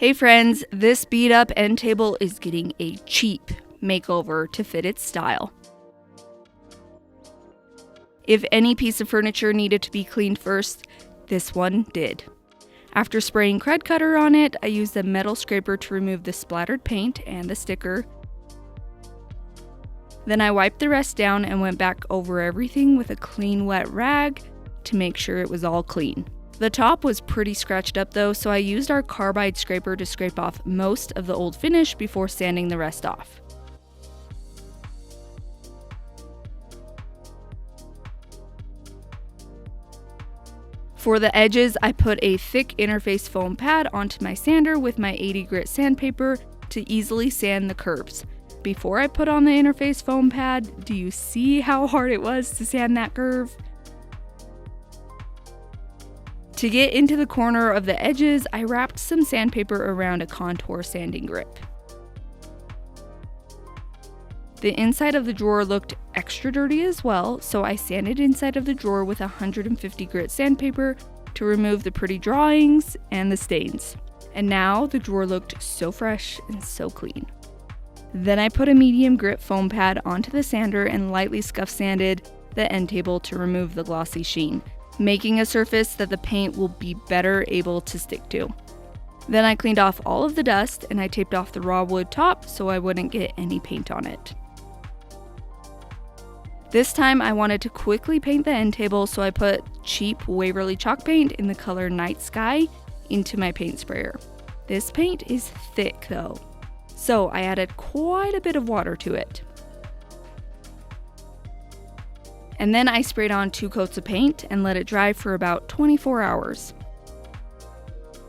Hey friends, this beat up end table is getting a cheap makeover to fit its style. If any piece of furniture needed to be cleaned first, this one did. After spraying Cred Cutter on it, I used a metal scraper to remove the splattered paint and the sticker. Then I wiped the rest down and went back over everything with a clean wet rag to make sure it was all clean. The top was pretty scratched up though, so I used our carbide scraper to scrape off most of the old finish before sanding the rest off. For the edges, I put a thick interface foam pad onto my sander with my 80 grit sandpaper to easily sand the curves. Before I put on the interface foam pad, do you see how hard it was to sand that curve? To get into the corner of the edges, I wrapped some sandpaper around a contour sanding grip. The inside of the drawer looked extra dirty as well, so I sanded inside of the drawer with 150 grit sandpaper to remove the pretty drawings and the stains. And now the drawer looked so fresh and so clean. Then I put a medium grit foam pad onto the sander and lightly scuff sanded the end table to remove the glossy sheen, making a surface that the paint will be better able to stick to. Then I cleaned off all of the dust and I taped off the raw wood top so I wouldn't get any paint on it. This time I wanted to quickly paint the end table, so I put cheap Waverly chalk paint in the color Night Sky into my paint sprayer. This paint is thick though, so I added quite a bit of water to it. And then I sprayed on 2 coats of paint and let it dry for about 24 hours.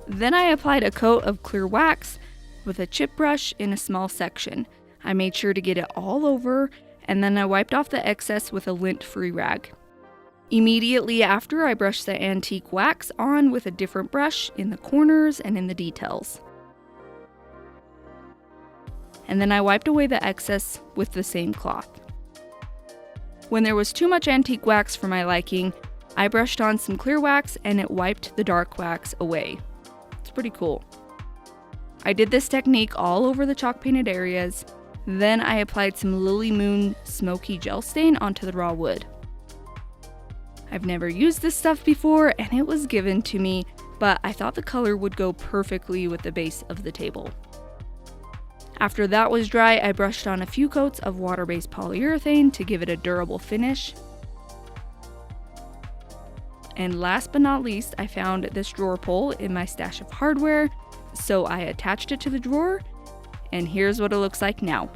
Then I applied a coat of clear wax with a chip brush in a small section. I made sure to get it all over, and then I wiped off the excess with a lint-free rag. Immediately after, I brushed the antique wax on with a different brush in the corners and in the details. And then I wiped away the excess with the same cloth. When there was too much antique wax for my liking, I brushed on some clear wax and it wiped the dark wax away. It's pretty cool. I did this technique all over the chalk painted areas. Then I applied some Lily Moon smoky gel stain onto the raw wood. I've never used this stuff before and it was given to me, but I thought the color would go perfectly with the base of the table. After that was dry, I brushed on a few coats of water-based polyurethane to give it a durable finish. And last but not least, I found this drawer pull in my stash of hardware, so I attached it to the drawer, and here's what it looks like now.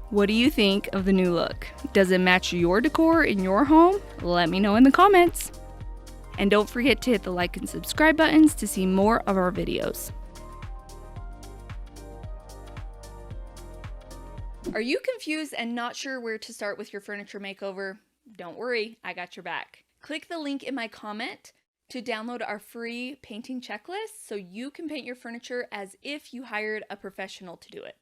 What do you think of the new look? Does it match your decor in your home? Let me know in the comments. And don't forget to hit the like and subscribe buttons to see more of our videos. Are you confused and not sure where to start with your furniture makeover? Don't worry, I got your back. Click the link in my comment to download our free painting checklist so you can paint your furniture as if you hired a professional to do it.